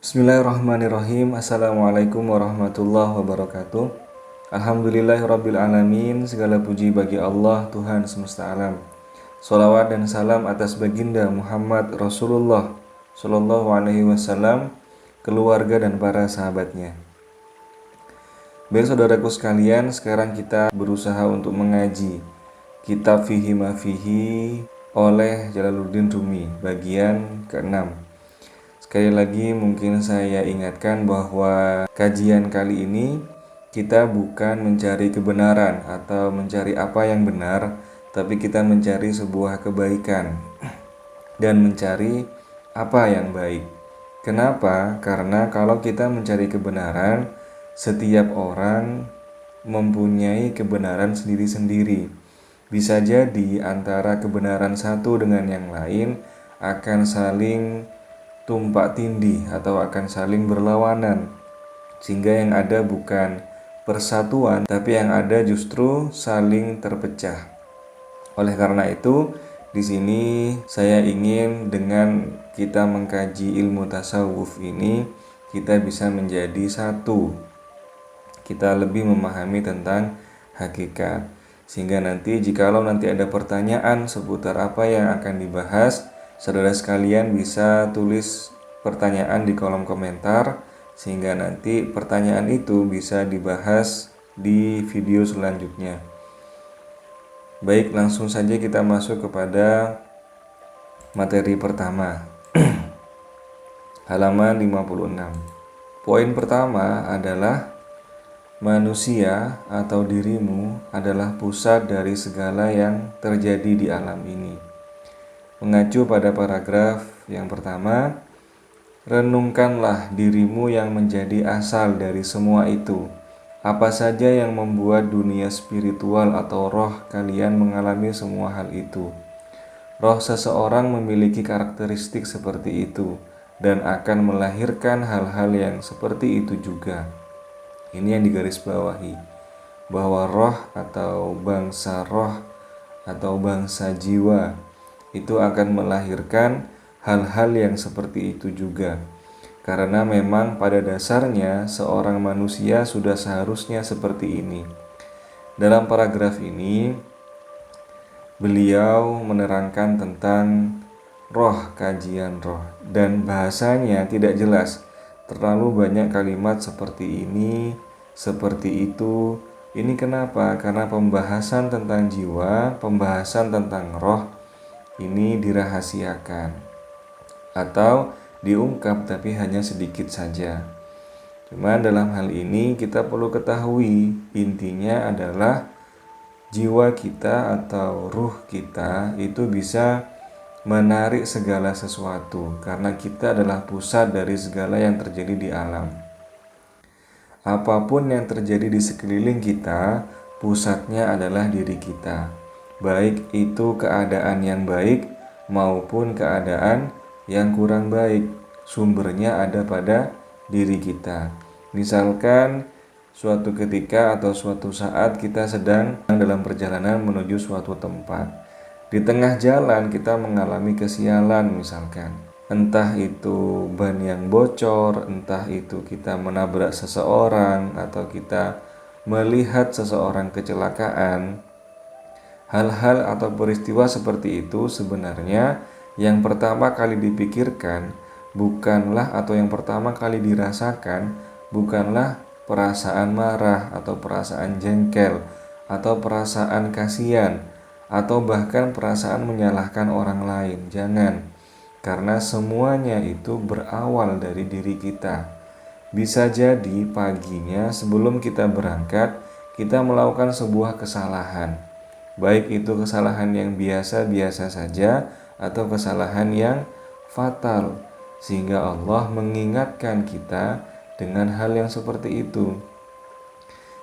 Bismillahirrahmanirrahim. Assalamualaikum warahmatullahi wabarakatuh. Alhamdulillahirabbil alamin. Segala puji bagi Allah, Tuhan semesta alam. Sholawat dan salam atas baginda Muhammad Rasulullah Shallallahu alaihi wasallam, keluarga dan para sahabatnya. Baik saudaraku sekalian, sekarang kita berusaha untuk mengaji kitab Fihi Ma Fihi oleh Jalaluddin Rumi bagian ke-6. Sekali lagi mungkin saya ingatkan bahwa kajian kali ini kita bukan mencari kebenaran atau mencari apa yang benar, tapi kita mencari sebuah kebaikan dan mencari apa yang baik. Kenapa? Karena kalau kita mencari kebenaran, setiap orang mempunyai kebenaran sendiri-sendiri. Bisa jadi antara kebenaran satu dengan yang lain akan saling tumpak tindih atau akan saling berlawanan, sehingga yang ada bukan persatuan, tapi yang ada justru saling terpecah. Oleh karena itu, di sini saya ingin dengan kita mengkaji ilmu tasawuf ini, kita bisa menjadi satu. Kita lebih memahami tentang hakikat. Sehingga nanti jikalau nanti ada pertanyaan seputar apa yang akan dibahas, saudara sekalian bisa tulis pertanyaan di kolom komentar, sehingga nanti pertanyaan itu bisa dibahas di video selanjutnya. Baik, langsung saja kita masuk kepada materi pertama. Halaman 56. Poin pertama adalah manusia atau dirimu adalah pusat dari segala yang terjadi di alam ini. Mengacu pada paragraf yang pertama, renungkanlah dirimu yang menjadi asal dari semua itu. Apa saja yang membuat dunia spiritual atau roh kalian mengalami semua hal itu. Roh seseorang memiliki karakteristik seperti itu dan akan melahirkan hal-hal yang seperti itu juga. Ini yang digarisbawahi, bahwa roh atau bangsa jiwa itu akan melahirkan hal-hal yang seperti itu juga. Karena memang pada dasarnya seorang manusia sudah seharusnya seperti ini. Dalam paragraf ini, beliau menerangkan tentang roh, kajian roh, dan bahasanya tidak jelas. Terlalu banyak kalimat seperti ini, seperti itu. Ini kenapa? Karena pembahasan tentang jiwa, pembahasan tentang roh ini dirahasiakan atau diungkap tapi hanya sedikit saja. Cuma dalam hal ini kita perlu ketahui, intinya adalah jiwa kita atau ruh kita itu bisa menarik segala sesuatu, karena kita adalah pusat dari segala yang terjadi di alam. Apapun yang terjadi di sekeliling kita, pusatnya adalah diri kita. Baik itu keadaan yang baik maupun keadaan yang kurang baik, sumbernya ada pada diri kita. Misalkan suatu ketika atau suatu saat kita sedang dalam perjalanan menuju suatu tempat. Di tengah jalan kita mengalami kesialan misalkan. Entah itu ban yang bocor, entah itu kita menabrak seseorang, atau kita melihat seseorang kecelakaan. Hal-hal atau peristiwa seperti itu sebenarnya yang pertama kali dipikirkan bukanlah, atau yang pertama kali dirasakan bukanlah perasaan marah atau perasaan jengkel atau perasaan kasihan atau bahkan perasaan menyalahkan orang lain. Jangan, karena semuanya itu berawal dari diri kita. Bisa jadi paginya sebelum kita berangkat, kita melakukan sebuah kesalahan. Baik itu kesalahan yang biasa-biasa saja atau kesalahan yang fatal, sehingga Allah mengingatkan kita dengan hal yang seperti itu.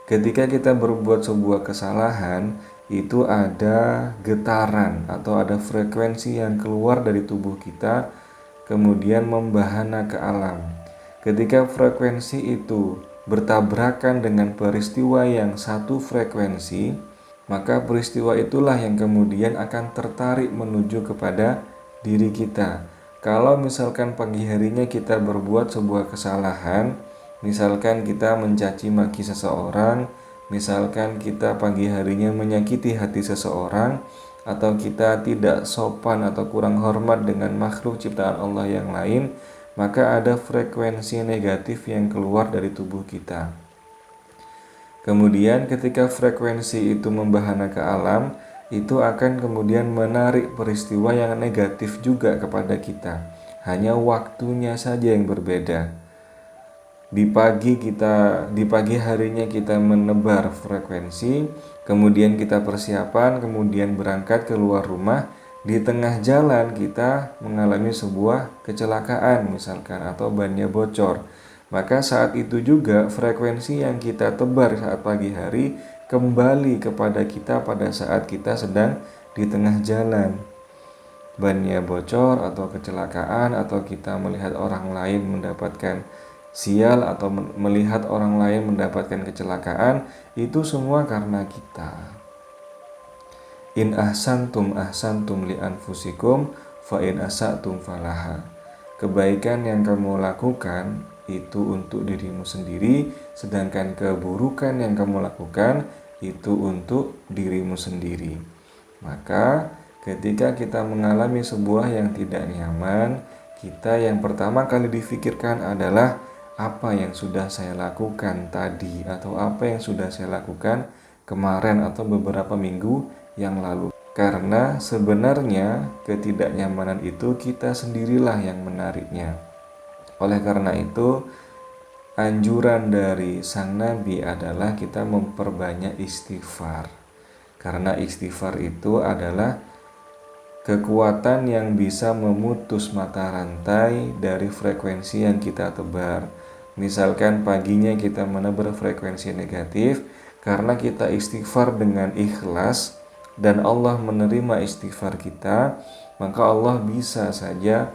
Ketika kita berbuat sebuah kesalahan, itu ada getaran atau ada frekuensi yang keluar dari tubuh kita, kemudian membahana ke alam. Ketika frekuensi itu bertabrakan dengan peristiwa yang satu frekuensi, maka peristiwa itulah yang kemudian akan tertarik menuju kepada diri kita. Kalau misalkan pagi harinya kita berbuat sebuah kesalahan, misalkan kita mencaci maki seseorang, misalkan kita pagi harinya menyakiti hati seseorang, atau kita tidak sopan atau kurang hormat dengan makhluk ciptaan Allah yang lain, maka ada frekuensi negatif yang keluar dari tubuh kita. Kemudian ketika frekuensi itu membahana ke alam, itu akan kemudian menarik peristiwa yang negatif juga kepada kita. Hanya waktunya saja yang berbeda. Di pagi harinya kita menebar frekuensi, kemudian kita persiapan, kemudian berangkat keluar rumah. Di tengah jalan kita mengalami sebuah kecelakaan misalkan, atau bannya bocor. Maka saat itu juga frekuensi yang kita tebar saat pagi hari kembali kepada kita pada saat kita sedang di tengah jalan. Bannya bocor atau kecelakaan, atau kita melihat orang lain mendapatkan sial, atau melihat orang lain mendapatkan kecelakaan, itu semua karena kita. In ahsantum ahsantum li anfusikum fa in asatum falaha. Kebaikan yang kamu lakukan itu untuk dirimu sendiri, sedangkan keburukan yang kamu lakukan itu untuk dirimu sendiri. Maka ketika kita mengalami sebuah yang tidak nyaman, kita yang pertama kali difikirkan adalah apa yang sudah saya lakukan tadi, atau apa yang sudah saya lakukan kemarin atau beberapa minggu yang lalu. Karena sebenarnya ketidaknyamanan itu kita sendirilah yang menariknya. Oleh karena itu, anjuran dari sang Nabi adalah kita memperbanyak istighfar. Karena istighfar itu adalah kekuatan yang bisa memutus mata rantai dari frekuensi yang kita tebar. Misalkan paginya kita menebar frekuensi negatif, karena kita istighfar dengan ikhlas dan Allah menerima istighfar kita, maka Allah bisa saja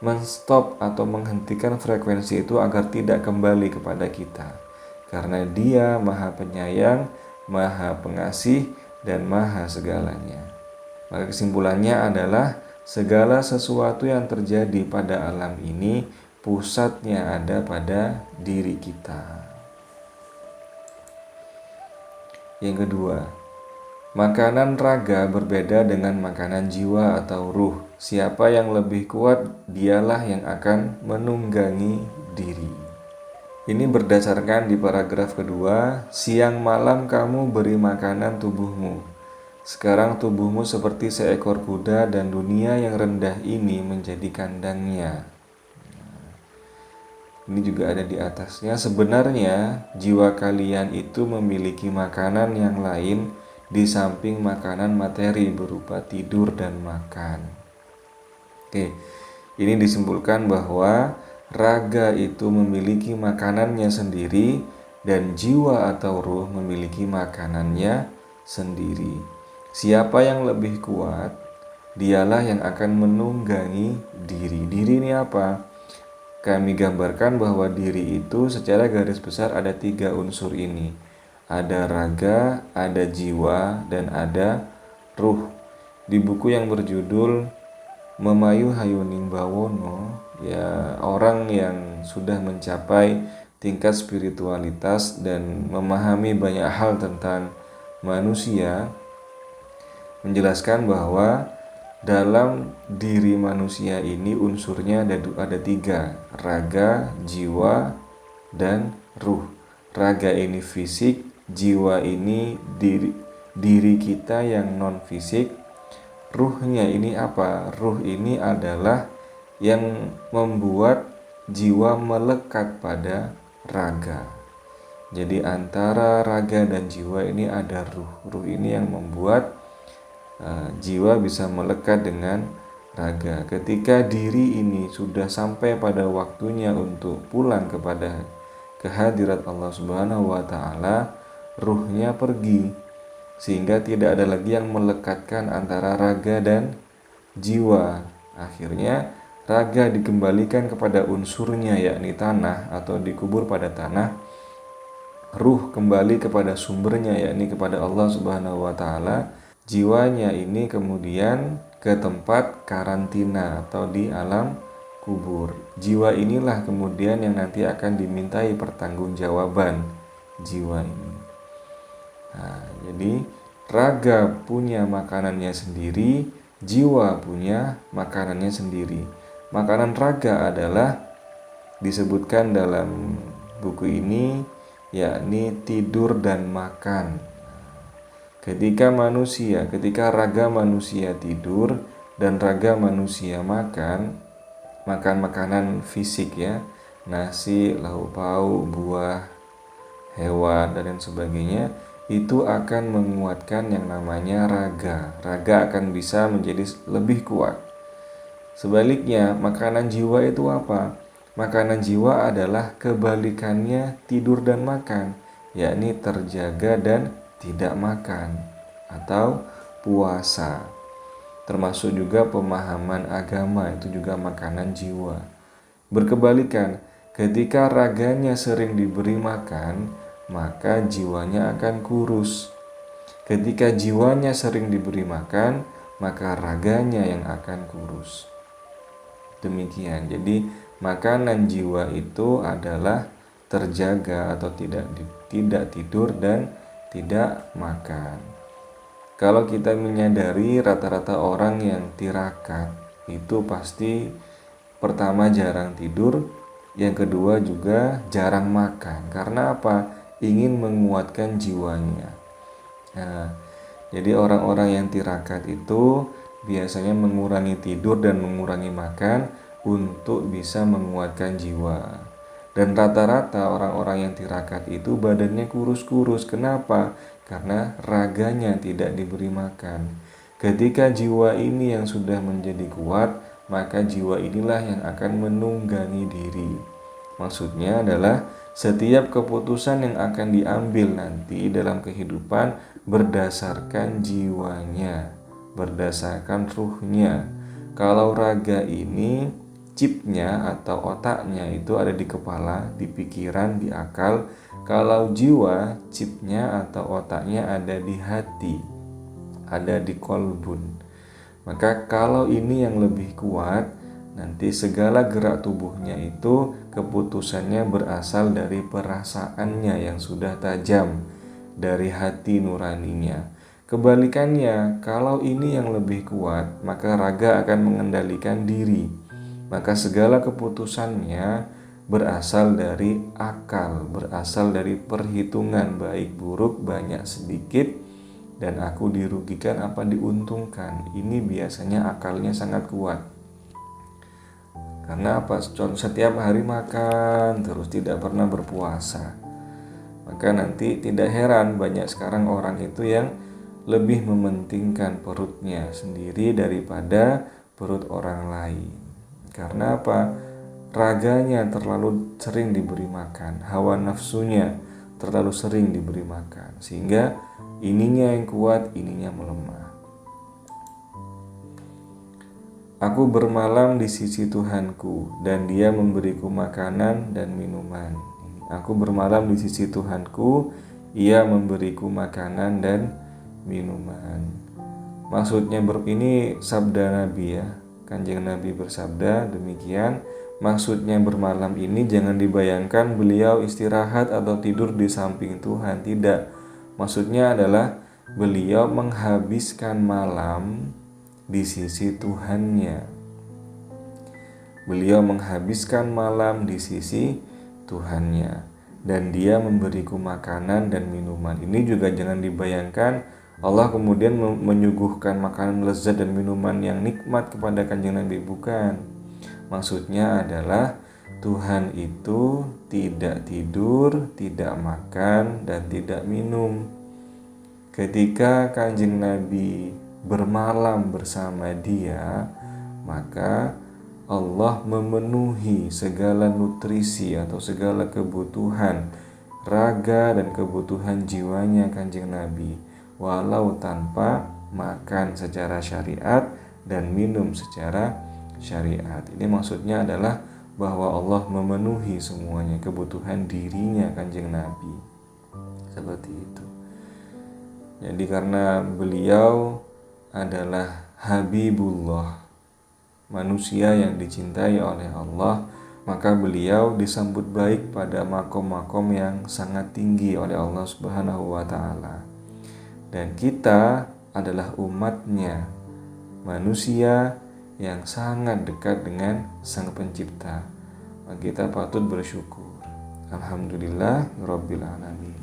menstop atau menghentikan frekuensi itu agar tidak kembali kepada kita. Karena Dia Maha Penyayang, Maha Pengasih, dan Maha segalanya. Maka kesimpulannya adalah segala sesuatu yang terjadi pada alam ini pusatnya ada pada diri kita. Yang kedua, makanan raga berbeda dengan makanan jiwa atau ruh. Siapa yang lebih kuat, dialah yang akan menunggangi diri. Ini berdasarkan di paragraf kedua, siang malam kamu beri makanan tubuhmu. Sekarang tubuhmu seperti seekor kuda dan dunia yang rendah ini menjadi kandangnya. Ini juga ada di atasnya. Sebenarnya jiwa kalian itu memiliki makanan yang lain di samping makanan materi berupa tidur dan makan. Oke, ini disimpulkan bahwa raga itu memiliki makanannya sendiri dan jiwa atau ruh memiliki makanannya sendiri. Siapa yang lebih kuat, dialah yang akan menunggangi diri. Diri ini apa? Kami gambarkan bahwa diri itu secara garis besar ada 3 unsur ini. Ada raga, ada jiwa, dan ada ruh. Di buku yang berjudul Memayu Hayuning Bawono, ya, orang yang sudah mencapai tingkat spiritualitas dan memahami banyak hal tentang manusia, menjelaskan bahwa dalam diri manusia ini unsurnya ada 3, raga, jiwa, dan ruh. Raga ini fisik, jiwa ini diri kita yang non fisik. Ruhnya ini apa? Ruh ini adalah yang membuat jiwa melekat pada raga. Jadi antara raga dan jiwa ini ada ruh. Ruh ini yang membuat jiwa bisa melekat dengan raga. Ketika diri ini sudah sampai pada waktunya untuk pulang kepada kehadirat Allah Subhanahu wa Ta'ala, ruhnya pergi, sehingga tidak ada lagi yang melekatkan antara raga dan jiwa. Akhirnya raga dikembalikan kepada unsurnya, yakni tanah, atau dikubur pada tanah. Ruh kembali kepada sumbernya, yakni kepada Allah Subhanahu wa Ta'ala. Jiwanya ini kemudian ke tempat karantina atau di alam kubur. Jiwa inilah kemudian yang nanti akan dimintai pertanggungjawaban jiwa ini. Nah, jadi raga punya makanannya sendiri, jiwa punya makanannya sendiri. Makanan raga adalah disebutkan dalam buku ini, yakni tidur dan makan. Ketika raga manusia tidur dan raga manusia makan makanan fisik ya, nasi, lauk pauk, buah, hewan, dan lain sebagainya, itu akan menguatkan yang namanya raga. Raga akan bisa menjadi lebih kuat. Sebaliknya, makanan jiwa itu apa? Makanan jiwa adalah kebalikannya tidur dan makan, yakni terjaga dan tidak makan, atau puasa. Termasuk juga pemahaman agama, itu juga makanan jiwa. Berkebalikan, ketika raganya sering diberi makan, maka jiwanya akan kurus. Ketika jiwanya sering diberi makan, maka raganya yang akan kurus. Demikian. Jadi makanan jiwa itu adalah terjaga atau tidak tidur dan tidak makan. Kalau kita menyadari rata-rata orang yang tirakat itu pasti pertama jarang tidur, yang kedua juga jarang makan. Karena apa? Ingin menguatkan jiwanya. Nah, jadi orang-orang yang tirakat itu biasanya mengurangi tidur dan mengurangi makan untuk bisa menguatkan jiwa. Dan rata-rata orang-orang yang tirakat itu badannya kurus-kurus. Kenapa? Karena raganya tidak diberi makan. Ketika jiwa ini yang sudah menjadi kuat, maka jiwa inilah yang akan menunggangi diri. Maksudnya adalah setiap keputusan yang akan diambil nanti dalam kehidupan berdasarkan jiwanya, berdasarkan ruhnya. Kalau raga ini chipnya atau otaknya itu ada di kepala, di pikiran, di akal. Kalau jiwa, chipnya atau otaknya ada di hati, ada di kolbun. Maka kalau ini yang lebih kuat, nanti segala gerak tubuhnya itu keputusannya berasal dari perasaannya yang sudah tajam, dari hati nuraninya. Kebalikannya, kalau ini yang lebih kuat, maka raga akan mengendalikan diri. Maka segala keputusannya berasal dari akal, berasal dari perhitungan baik buruk, banyak sedikit, dan aku dirugikan apa diuntungkan. Ini biasanya akalnya sangat kuat. Karena apa? Setiap hari makan terus, tidak pernah berpuasa. Maka nanti tidak heran banyak sekarang orang itu yang lebih mementingkan perutnya sendiri daripada perut orang lain. Karena apa? Raganya terlalu sering diberi makan, hawa nafsunya terlalu sering diberi makan, sehingga ininya yang kuat, ininya melemah. Aku bermalam di sisi Tuhanku, dan Dia memberiku makanan dan minuman. Aku bermalam di sisi Tuhanku, Ia memberiku makanan dan minuman. Maksudnya ini sabda Nabi ya. Kanjeng Nabi bersabda demikian. Maksudnya bermalam ini jangan dibayangkan beliau istirahat atau tidur di samping Tuhan. Tidak. Maksudnya adalah beliau menghabiskan malam di sisi Tuhannya. Beliau menghabiskan malam di sisi Tuhannya. Dan Dia memberiku makanan dan minuman. Ini juga jangan dibayangkan Allah kemudian menyuguhkan makanan lezat dan minuman yang nikmat kepada kanjeng Nabi. Bukan. Maksudnya adalah Tuhan itu tidak tidur, tidak makan, dan tidak minum. Ketika kanjeng Nabi bermalam bersama Dia, maka Allah memenuhi segala nutrisi atau segala kebutuhan raga dan kebutuhan jiwanya kanjeng Nabi, walau tanpa makan secara syariat dan minum secara syariat. Ini maksudnya adalah bahwa Allah memenuhi semuanya kebutuhan dirinya kanjeng Nabi. Seperti itu. Jadi karena beliau adalah Habibullah, manusia yang dicintai oleh Allah, maka beliau disambut baik pada makom-makom yang sangat tinggi oleh Allah Subhanahu wa Ta'ala. Dan kita adalah umatnya, manusia yang sangat dekat dengan Sang Pencipta. Maka kita patut bersyukur. Alhamdulillah Rabbil Alamin.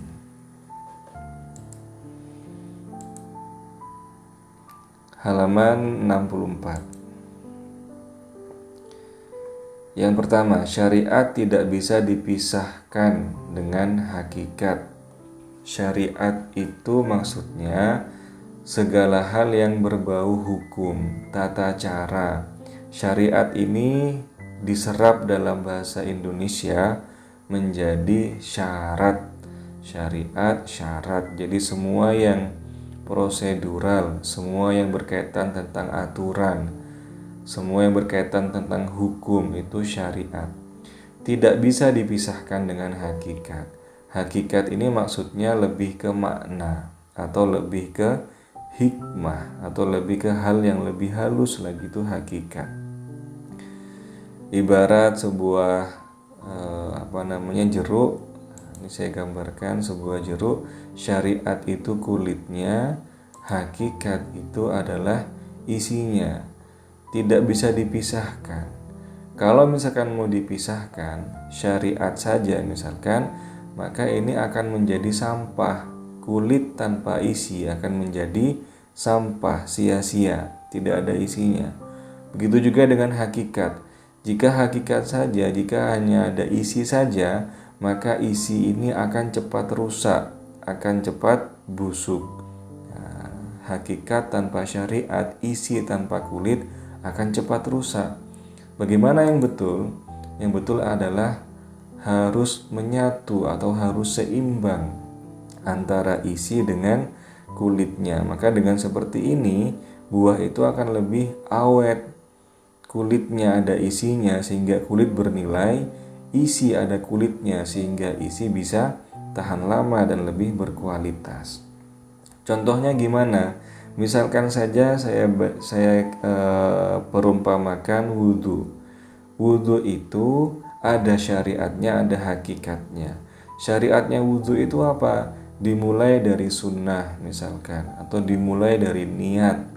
Halaman 64. Yang pertama, syariat tidak bisa dipisahkan dengan hakikat. Syariat itu maksudnya segala hal yang berbau hukum, tata cara. Syariat ini diserap dalam bahasa Indonesia menjadi syarat. Syariat, syarat. Jadi semua yang prosedural, semua yang berkaitan tentang aturan, semua yang berkaitan tentang hukum itu syariat. Tidak bisa dipisahkan dengan hakikat. Hakikat ini maksudnya lebih ke makna atau lebih ke hikmah atau lebih ke hal yang lebih halus lagi, itu hakikat. Ibarat sebuah jeruk. Ini saya gambarkan sebuah jeruk. Syariat itu kulitnya, hakikat itu adalah isinya. Tidak bisa dipisahkan. Kalau misalkan mau dipisahkan syariat saja misalkan, maka ini akan menjadi sampah. Kulit tanpa isi akan menjadi sampah, sia-sia, tidak ada isinya. Begitu juga dengan hakikat. Jika hakikat saja, jika hanya ada isi saja, maka isi ini akan cepat rusak, akan cepat busuk. Nah, hakikat tanpa syariat, isi tanpa kulit akan cepat rusak. Bagaimana yang betul? Yang betul adalah harus menyatu atau harus seimbang antara isi dengan kulitnya. Maka dengan seperti ini, buah itu akan lebih awet. Kulitnya ada isinya sehingga kulit bernilai, isi ada kulitnya sehingga isi bisa tahan lama dan lebih berkualitas. Contohnya gimana? Misalkan saja saya perumpamakan wudhu. Wudhu itu ada syariatnya, ada hakikatnya. Syariatnya wudhu itu apa? Dimulai dari sunnah misalkan, atau dimulai dari niat.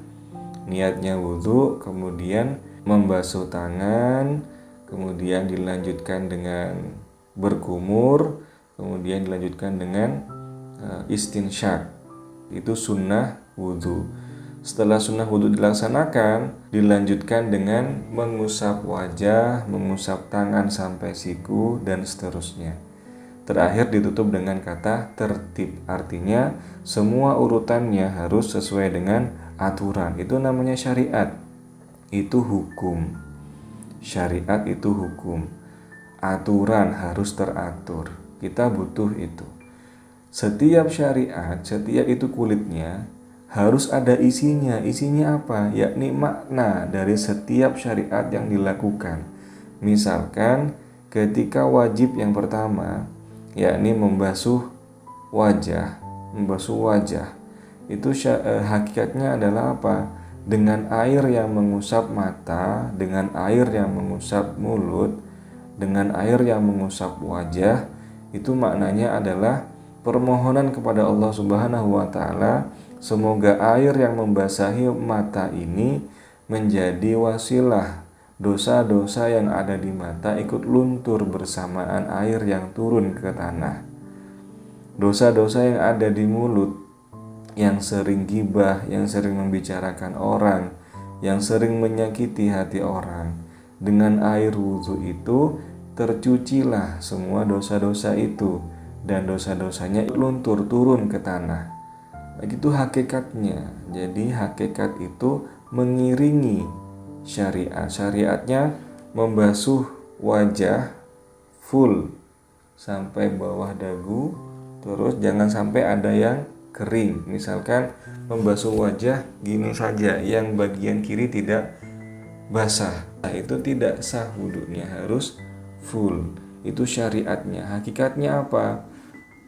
Niatnya wudhu, kemudian membasuh tangan, kemudian dilanjutkan dengan berkumur, kemudian dilanjutkan dengan istinsyak. Itu sunnah wudhu. Setelah sunnah wudhu dilaksanakan, dilanjutkan dengan mengusap wajah, mengusap tangan sampai siku, dan seterusnya. Terakhir ditutup dengan kata tertib. Artinya semua urutannya harus sesuai dengan aturan. Itu namanya syariat. Itu hukum. Syariat itu hukum. Aturan harus teratur. Kita butuh itu. Setiap syariat, setiap itu kulitnya harus ada isinya. Isinya apa? Yakni makna dari setiap syariat yang dilakukan. Misalkan ketika wajib yang pertama, yakni membasuh wajah. Itu hakikatnya adalah apa? Dengan air yang mengusap mata, dengan air yang mengusap mulut, dengan air yang mengusap wajah, itu maknanya adalah permohonan kepada Allah Subhanahu wa Ta'ala, semoga air yang membasahi mata ini menjadi wasilah dosa-dosa yang ada di mata ikut luntur bersamaan air yang turun ke tanah. Dosa-dosa yang ada di mulut, yang sering gibah, yang sering membicarakan orang, yang sering menyakiti hati orang, dengan air wudhu itu tercucilah semua dosa-dosa itu, dan dosa-dosanya luntur turun ke tanah. Begitu hakikatnya. Jadi hakikat itu mengiringi syariat. Syariatnya membasuh wajah full sampai bawah dagu, terus jangan sampai ada yang kering. Misalkan membasuh wajah gini saja, yang bagian kiri tidak basah, nah itu tidak sah wudhunya, harus full. Itu syariatnya. Hakikatnya apa?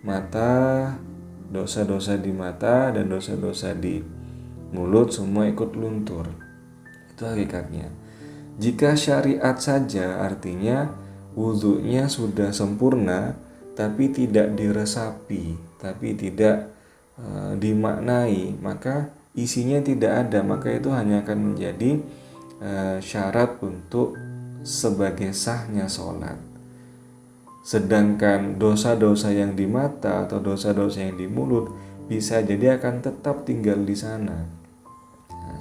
Mata, dosa-dosa di mata dan dosa-dosa di mulut semua ikut luntur. Itu hakikatnya. Jika syariat saja artinya wudhunya sudah sempurna tapi tidak diresapi, tapi tidak dimaknai, maka isinya tidak ada, maka itu hanya akan menjadi syarat untuk sebagai sahnya sholat. Sedangkan dosa-dosa yang di mata atau dosa-dosa yang di mulut bisa jadi akan tetap tinggal di sana,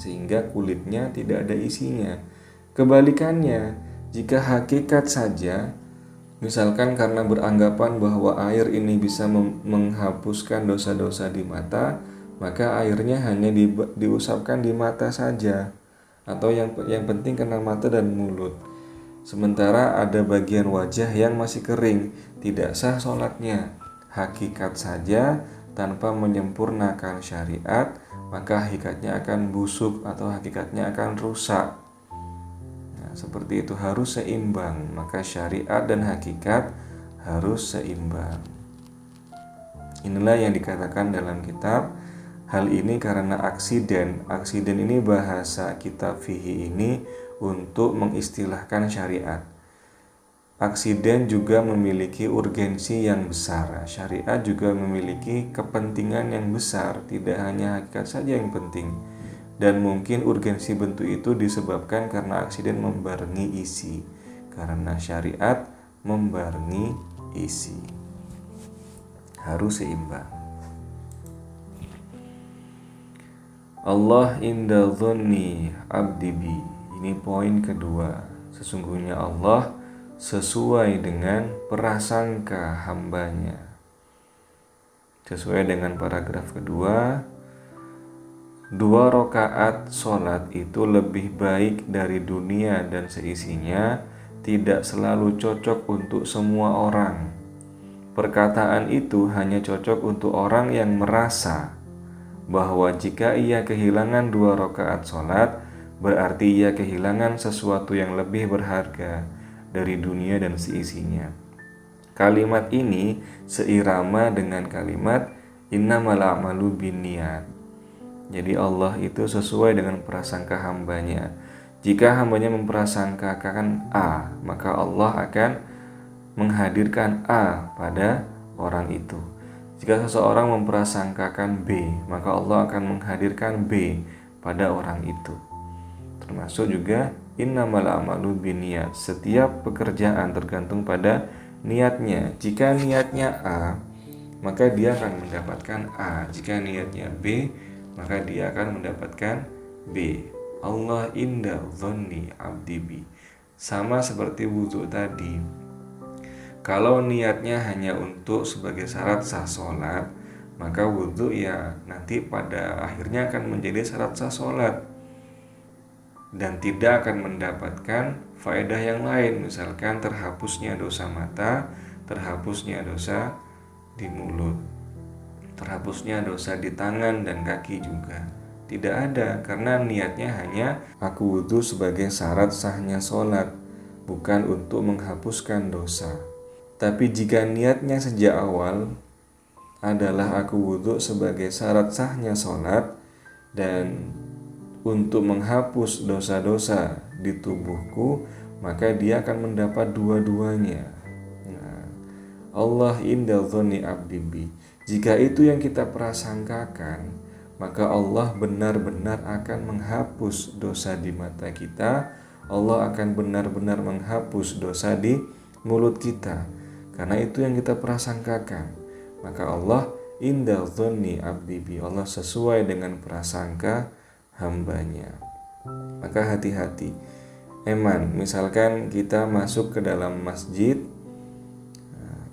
sehingga kulitnya tidak ada isinya. Kebalikannya, jika hakikat saja, misalkan karena beranggapan bahwa air ini bisa menghapuskan dosa-dosa di mata, maka airnya hanya diusapkan di mata saja, atau yang penting kena mata dan mulut. Sementara ada bagian wajah yang masih kering, tidak sah sholatnya. Hakikat saja tanpa menyempurnakan syariat, maka hakikatnya akan busuk atau hakikatnya akan rusak. Seperti itu, harus seimbang, maka syariat dan hakikat harus seimbang. Inilah yang dikatakan dalam kitab. Hal ini karena aksiden ini bahasa kitab fiqih ini untuk mengistilahkan syariat. Aksiden juga memiliki urgensi yang besar. Syariat juga memiliki kepentingan yang besar, tidak hanya hakikat saja yang penting. Dan mungkin urgensi bentuk itu disebabkan karena aksiden membarengi isi, karena syariat membarengi isi. Harus seimbang. Allah inda dhonni abdi bi. Ini poin kedua. Sesungguhnya Allah sesuai dengan prasangka hambanya. Sesuai dengan paragraf kedua, 2 rakaat sholat itu lebih baik dari dunia dan seisinya, tidak selalu cocok untuk semua orang. Perkataan itu hanya cocok untuk orang yang merasa bahwa jika ia kehilangan 2 rakaat sholat, berarti ia kehilangan sesuatu yang lebih berharga dari dunia dan seisinya. Kalimat ini seirama dengan kalimat innamal a'malu binniyat. Jadi Allah itu sesuai dengan prasangka hambanya. Jika hambanya memprasangkakan A, maka Allah akan menghadirkan A pada orang itu. Jika seseorang memprasangkakan B, maka Allah akan menghadirkan B pada orang itu. Termasuk juga innamal a'malu binniyat. Setiap pekerjaan tergantung pada niatnya. Jika niatnya A, maka dia akan mendapatkan A. Jika niatnya B, maka dia akan mendapatkan B. Allah inda dhonni abdi bi. Sama seperti wudhu tadi. Kalau niatnya hanya untuk sebagai syarat sah sholat, maka wudhu ya nanti pada akhirnya akan menjadi syarat sah sholat dan tidak akan mendapatkan faedah yang lain, misalkan terhapusnya dosa mata, terhapusnya dosa di mulut, terhapusnya dosa di tangan dan kaki juga. Tidak ada, karena niatnya hanya aku wudhu sebagai syarat sahnya sholat, bukan untuk menghapuskan dosa. Tapi jika niatnya sejak awal adalah aku wudhu sebagai syarat sahnya sholat dan untuk menghapus dosa-dosa di tubuhku, maka dia akan mendapat dua-duanya. Allah inda dhonni abdi bi. Jika itu yang kita prasangkakan, maka Allah benar-benar akan menghapus dosa di mata kita. Allah akan benar-benar menghapus dosa di mulut kita, karena itu yang kita prasangkakan. Maka Allah inda dhonni abdi bi. Allah sesuai dengan prasangka hambanya. Maka hati-hati. Misalkan kita masuk ke dalam masjid,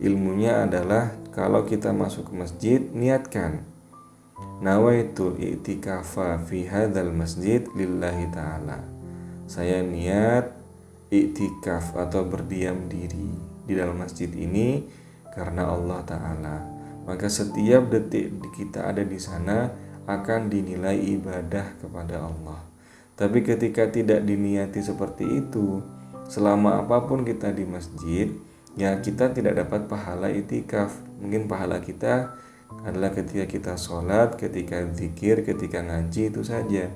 ilmunya adalah kalau kita masuk ke masjid, niatkan nawaitu i'tikafa fi hadzal masjid lillahi ta'ala. Saya niat i'tikaf atau berdiam diri di dalam masjid ini karena Allah Ta'ala. Maka setiap detik kita ada di sana akan dinilai ibadah kepada Allah. Tapi ketika tidak diniati seperti itu, selama apapun kita di masjid, ya kita tidak dapat pahala itikaf. Mungkin pahala kita adalah ketika kita sholat, ketika zikir, ketika ngaji, itu saja.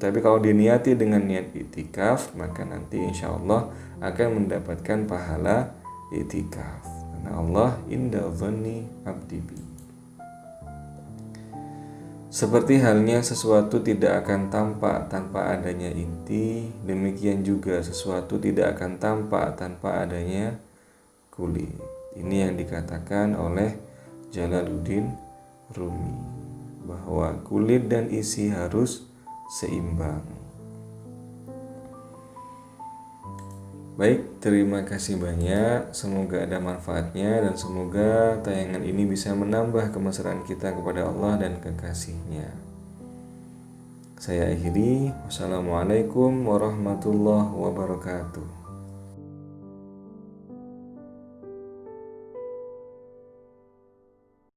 Tapi kalau diniati dengan niat iktikaf, maka nanti insya Allah akan mendapatkan pahala iktikaf. Karena Allah inda dhanni abdi bi. Seperti halnya sesuatu tidak akan tampak tanpa adanya inti, demikian juga sesuatu tidak akan tampak tanpa adanya kulit. Ini yang dikatakan oleh Jalaluddin Rumi, bahwa kulit dan isi harus seimbang. Baik, terima kasih banyak. Semoga ada manfaatnya dan semoga tayangan ini bisa menambah kemesraan kita kepada Allah dan kekasihnya. Saya akhiri. Wassalamualaikum warahmatullahi wabarakatuh.